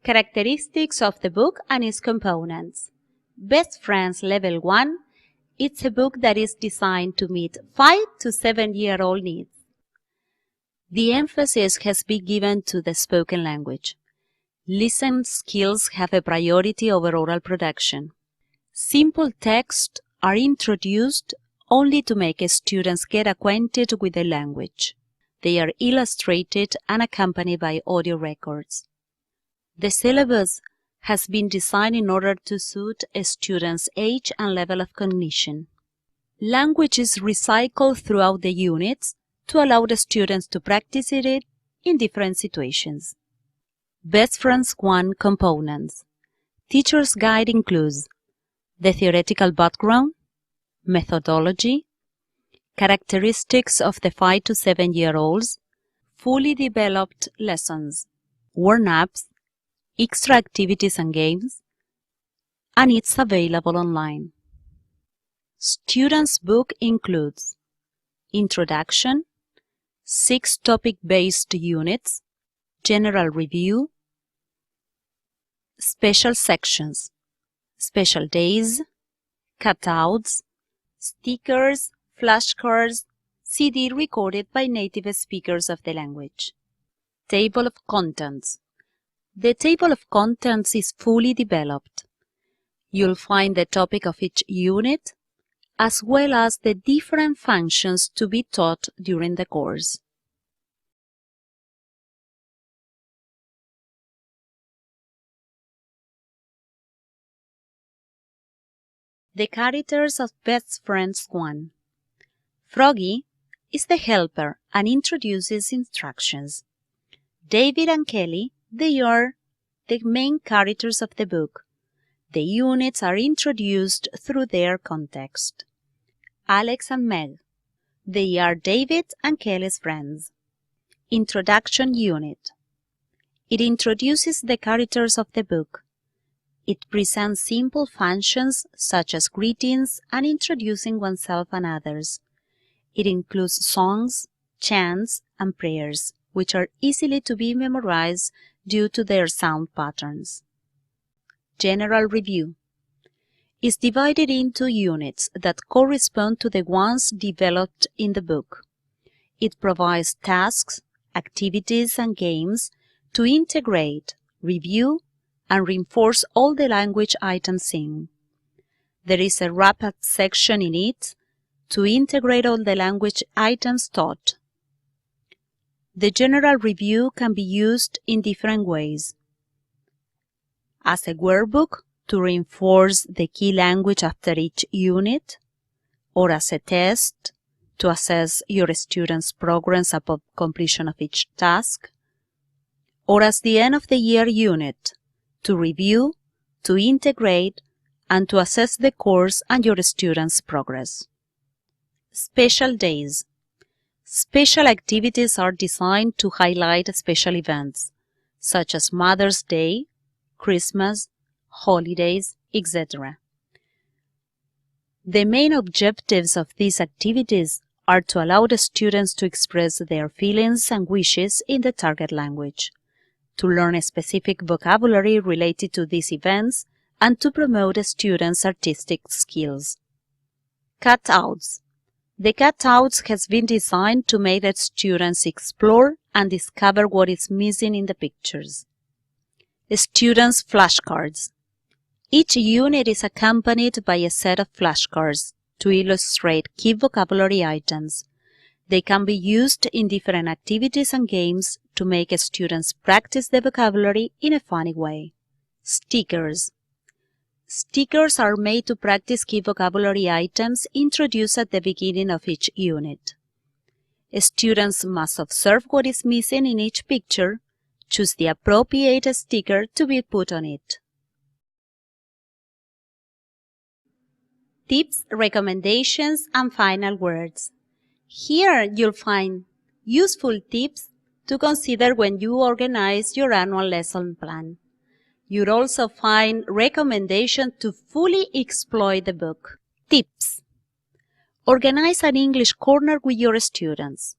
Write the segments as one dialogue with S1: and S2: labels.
S1: Characteristics of the book and its components. Best Friends Level 1. It's a book that is designed to meet 5 to 7-year-old needs. The emphasis has been given to the spoken language. Listening skills have a priority over oral production. Simple texts are introduced only to make students get acquainted with the language. They are illustrated and accompanied by audio records. The syllabus has been designed in order to suit a student's age and level of cognition. Language is recycled throughout the units to allow the students to practice it in different situations. Best Friends 1 components. Teacher's guide includes the theoretical background, methodology, characteristics of the 5 to 7-year-olds, fully developed lessons, warm-ups, extra activities and games, and it's available online. Students' book includes Introduction, 6 topic-based units, General Review, Special Sections, Special Days, Cutouts, Stickers, flashcards, CD recorded by native speakers of the language. Table of Contents. The table of contents is fully developed. You'll find the topic of each unit, as well as the different functions to be taught during the course. The characters of Best Friends 1. Froggy is the helper and introduces instructions. David and Kelly, they are the main characters of the book. The units are introduced through their context. Alex and Meg, they are David and Kelly's friends. Introduction unit. It introduces the characters of the book. It presents simple functions such as greetings and introducing oneself and others. It includes songs, chants, and prayers, which are easily to be memorized due to their sound patterns. General Review is divided into units that correspond to the ones developed in the book. It provides tasks, activities, and games to integrate, review, and reinforce all the language items in. There is a wrap-up section in it to integrate all the language items taught. The general review can be used in different ways. As a workbook to reinforce the key language after each unit, or as a test to assess your students' progress upon completion of each task, or as the end of the year unit to review, to integrate, and to assess the course and your students' progress. Special days. Special activities are designed to highlight special events, such as Mother's Day, Christmas, holidays, etc. The main objectives of these activities are to allow the students to express their feelings and wishes in the target language, to learn a specific vocabulary related to these events, and to promote a students' artistic skills. Cutouts. The cutouts has been designed to make the students explore and discover what is missing in the pictures. Students' flashcards. Each unit is accompanied by a set of flashcards to illustrate key vocabulary items. They can be used in different activities and games to make students practice the vocabulary in a funny way. Stickers. Stickers are made to practice key vocabulary items introduced at the beginning of each unit. Students must observe what is missing in each picture, choose the appropriate sticker to be put on it. Tips, recommendations, and final words. Here you'll find useful tips to consider when you organize your annual lesson plan. You'll also find recommendations to fully exploit the book. Tips. Organize an English corner with your students.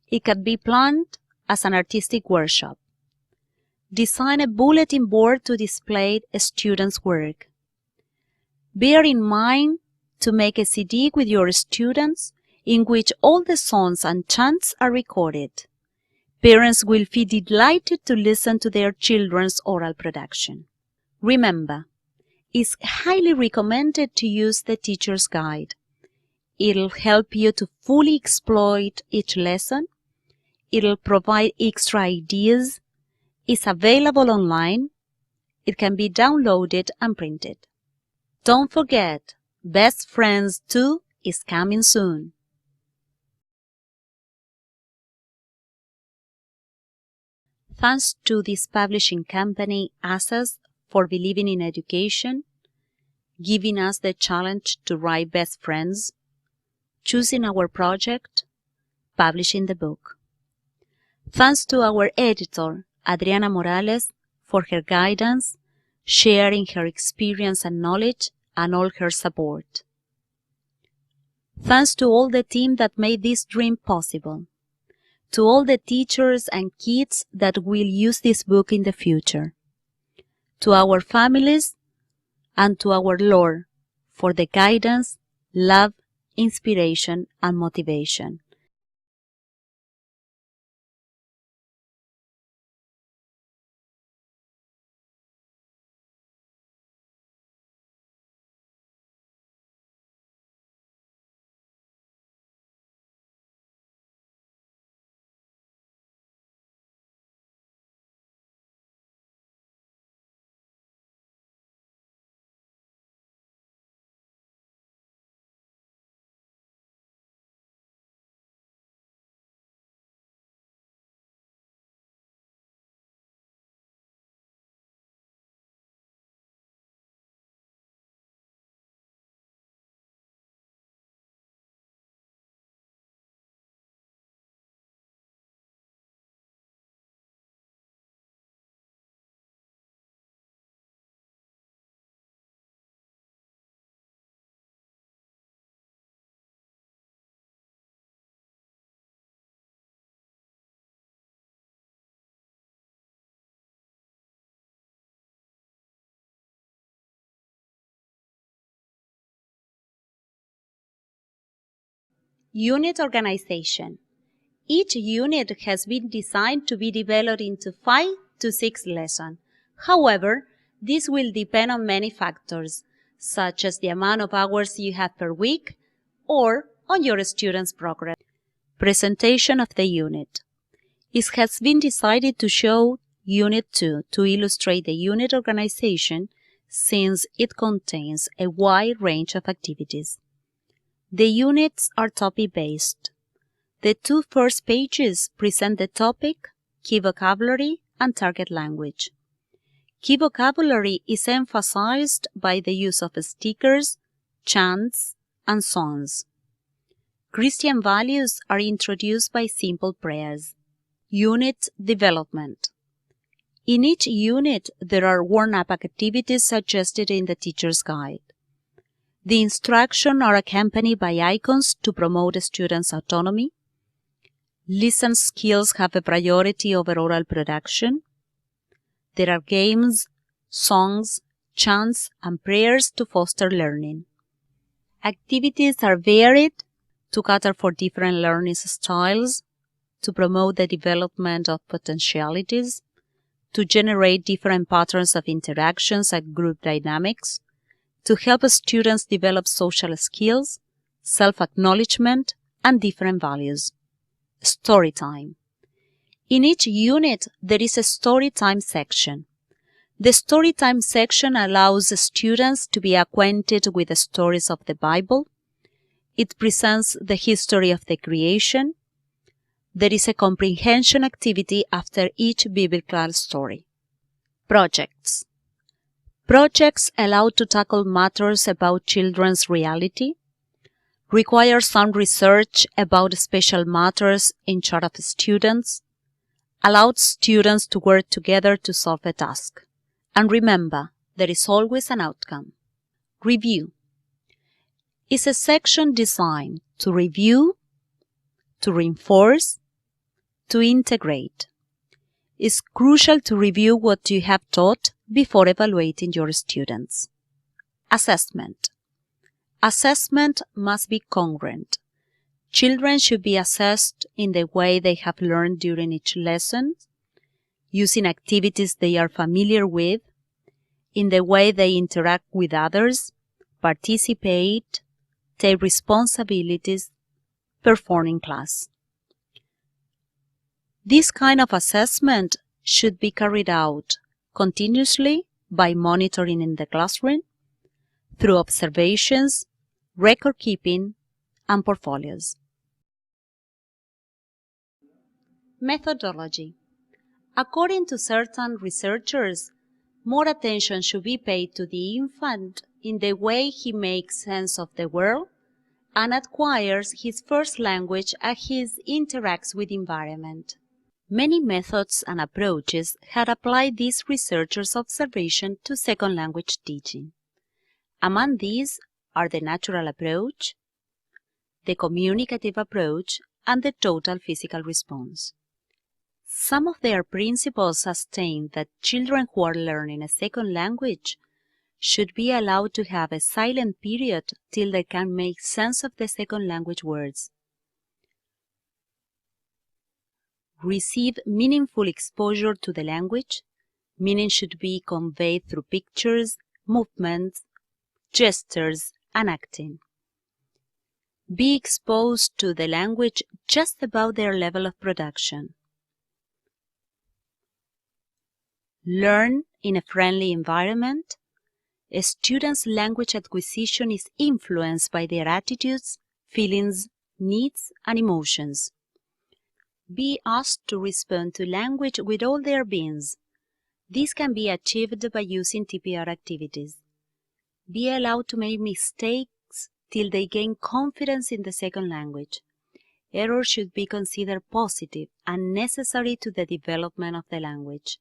S1: It can be planned as an artistic workshop. Design a bulletin board to display a student's work. Bear in mind to make a CD with your students in which all the songs and chants are recorded. Parents will be delighted to listen to their children's oral production. Remember, it's highly recommended to use the teacher's guide. It'll help you to fully exploit each lesson. It'll provide extra ideas. It's available online. It can be downloaded and printed. Don't forget, Best Friends 2 is coming soon. Thanks to this publishing company, ASAS, for believing in education, giving us the challenge to write Best Friends, choosing our project, publishing the book. Thanks to our editor, Adriana Morales, for her guidance, sharing her experience and knowledge, and all her support. Thanks to all the team that made this dream possible. To all the teachers and kids that will use this book in the future. To our families and to our Lord for the guidance, love, inspiration, and motivation. Unit organization. Each unit has been designed to be developed into 5 to 6 lessons. However, this will depend on many factors, such as the amount of hours you have per week or on your student's progress. Presentation of the unit. It has been decided to show Unit 2 to illustrate the unit organization since it contains a wide range of activities. The units are topic-based. The 2 first pages present the topic, key vocabulary, and target language. Key vocabulary is emphasized by the use of stickers, chants, and songs. Christian values are introduced by simple prayers. Unit development. In each unit, there are warm-up activities suggested in the teacher's guide. The instructions are accompanied by icons to promote a student's autonomy. Listen skills have a priority over oral production. There are games, songs, chants, and prayers to foster learning. Activities are varied to cater for different learning styles, to promote the development of potentialities, to generate different patterns of interactions and group dynamics, to help students develop social skills, self-acknowledgement, and different values. Story time. In each unit, there is a story time section. The story time section allows students to be acquainted with the stories of the Bible. It presents the history of the creation. There is a comprehension activity after each biblical story. Projects. Projects allowed to tackle matters about children's reality, require some research about special matters in charge of students, allowed students to work together to solve a task. And remember, there is always an outcome. Review is a section designed to review, to reinforce, to integrate. it's crucial to review what you have taught before evaluating your students. Assessment. Assessment must be congruent. Children should be assessed in the way they have learned during each lesson, using activities they are familiar with, in the way they interact with others, participate, take responsibilities, perform in class. This kind of assessment should be carried out continuously by monitoring in the classroom, through observations, record keeping, and portfolios. Methodology. According to certain researchers, more attention should be paid to the infant in the way he makes sense of the world and acquires his first language as he interacts with the environment. Many methods and approaches had applied these researchers' observation to second language teaching. Among these are the natural approach, the communicative approach, and the total physical response. Some of their principles sustain that children who are learning a second language should be allowed to have a silent period till they can make sense of the second language words, receive meaningful exposure to the language. Meaning should be conveyed through pictures, movements, gestures, and acting. Be exposed to the language just above their level of production. Learn in a friendly environment. A student's language acquisition is influenced by their attitudes, feelings, needs, and emotions. Be asked to respond to language with all their beings. This can be achieved by using TPR activities. Be allowed to make mistakes till they gain confidence in the second language. Error should be considered positive and necessary to the development of the language.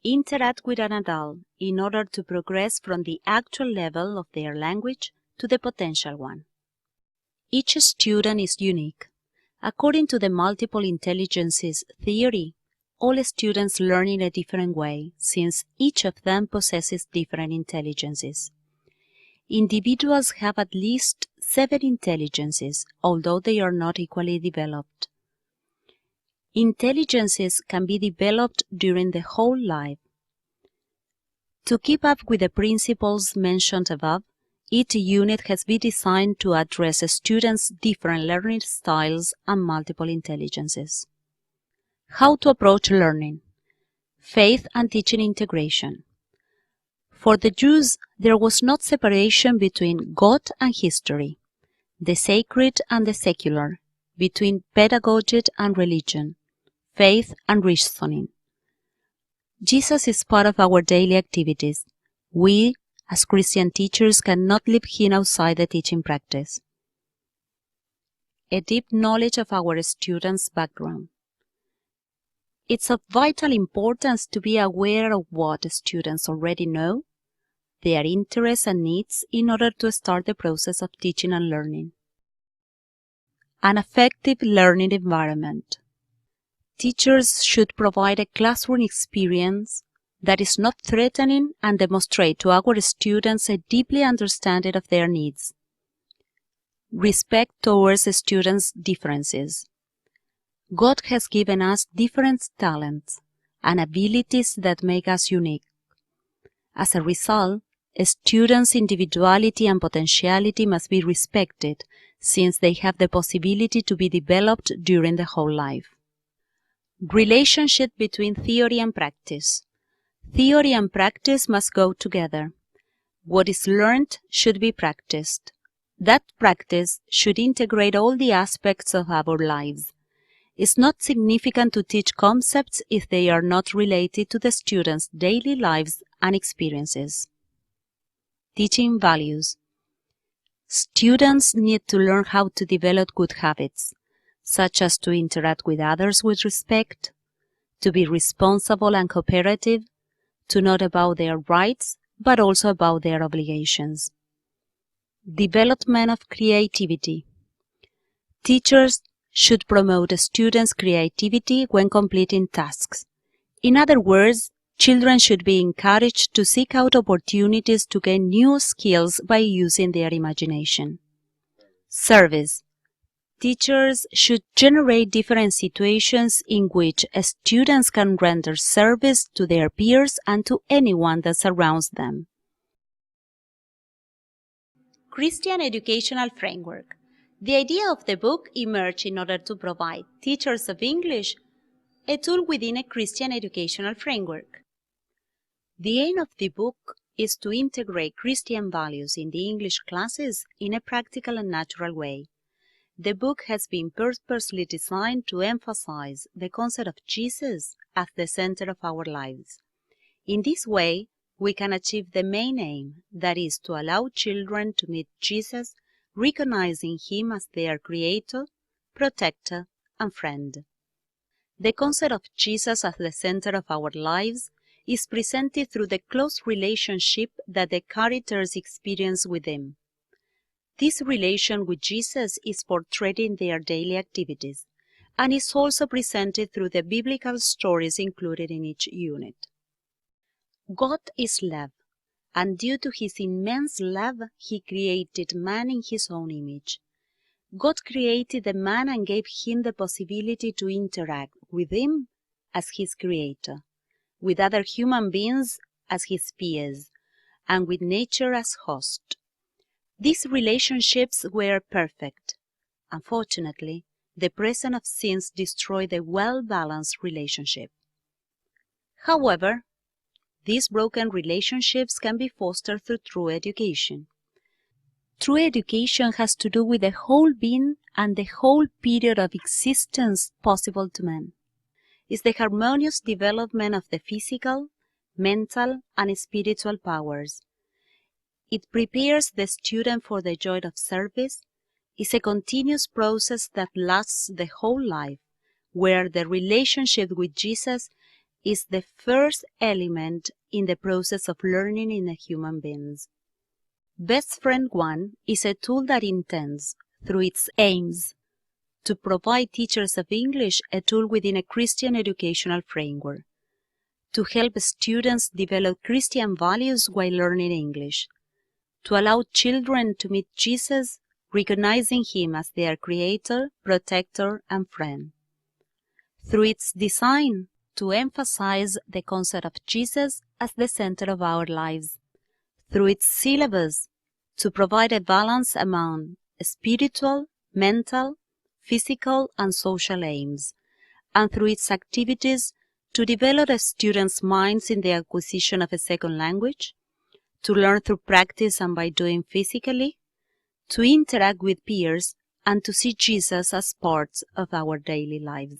S1: Interact with an adult in order to progress from the actual level of their language to the potential one. Each student is unique. According to the multiple intelligences theory, all students learn in a different way, since each of them possesses different intelligences. Individuals have at least 7 intelligences, although they are not equally developed. Intelligences can be developed during the whole life. To keep up with the principles mentioned above, each unit has been designed to address a student's different learning styles and multiple intelligences. How to approach learning. Faith and teaching integration. For the Jews, there was not separation between God and history, the sacred and the secular, between pedagogy and religion, faith and reasoning. Jesus is part of our daily activities. We, as Christian teachers, cannot leave him outside the teaching practice. A deep knowledge of our students' background. It's of vital importance to be aware of what students already know, their interests and needs in order to start the process of teaching and learning. An effective learning environment. Teachers should provide a classroom experience that is not threatening and demonstrate to our students a deeply understanding of their needs. Respect towards students' differences. God has given us different talents and abilities that make us unique. As a result, a student's individuality and potentiality must be respected, since they have the possibility to be developed during the whole life. Relationship between theory and practice. Theory and practice must go together. What is learned should be practiced. That practice should integrate all the aspects of our lives. It's not significant to teach concepts if they are not related to the students' daily lives and experiences. Teaching values. Students need to learn how to develop good habits, such as to interact with others with respect, to be responsible and cooperative, to know about their rights, but also about their obligations. Development of creativity. Teachers should promote students' creativity when completing tasks. In other words, children should be encouraged to seek out opportunities to gain new skills by using their imagination. Service. Teachers should generate different situations in which students can render service to their peers and to anyone that surrounds them. Christian Educational Framework. The idea of the book emerged in order to provide teachers of English a tool within a Christian educational framework. The aim of the book is to integrate Christian values in the English classes in a practical and natural way. The book has been purposely designed to emphasize the concept of Jesus as the center of our lives. In this way, we can achieve the main aim, that is, to allow children to meet Jesus, recognizing Him as their Creator, Protector, and Friend. The concept of Jesus as the center of our lives is presented through the close relationship that the characters experience with Him. This relation with Jesus is portrayed in their daily activities and is also presented through the biblical stories included in each unit. God is love, and due to His immense love, He created man in His own image. God created the man and gave him the possibility to interact with Him as His Creator, with other human beings as His peers, and with nature as host. These relationships were perfect. Unfortunately, the presence of sins destroyed the well-balanced relationship. However, these broken relationships can be fostered through true education. True education has to do with the whole being and the whole period of existence possible to man. It's the harmonious development of the physical, mental, and spiritual powers. It prepares the student for the joy of service. It's a continuous process that lasts the whole life, where the relationship with Jesus is the first element in the process of learning in a human being. Best Friend 1 is a tool that intends, through its aims, to provide teachers of English a tool within a Christian educational framework, to help students develop Christian values while learning English, to allow children to meet Jesus, recognizing Him as their Creator, Protector, and Friend. Through its design, to emphasize the concept of Jesus as the center of our lives. Through its syllabus, to provide a balance among spiritual, mental, physical, and social aims, and through its activities, to develop a student's minds in the acquisition of a second language, to learn through practice and by doing physically, to interact with peers, and to see Jesus as part of our daily lives.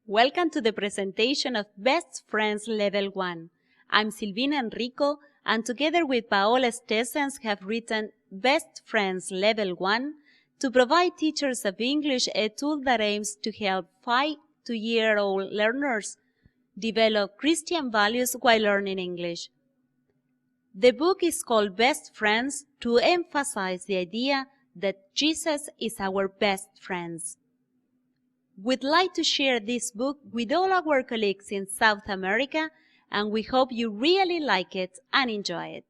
S1: Welcome to the presentation of Best Friends Level 1. I'm Silvina Enrico, and together with Paola Stessens have written Best Friends Level 1 to provide teachers of English a tool that aims to help 5 to year-old learners develop Christian values while learning English. The book is called Best Friends to emphasize the idea that Jesus is our best friends. We'd like to share this book with all our colleagues in South America, and we hope you really like it and enjoy it.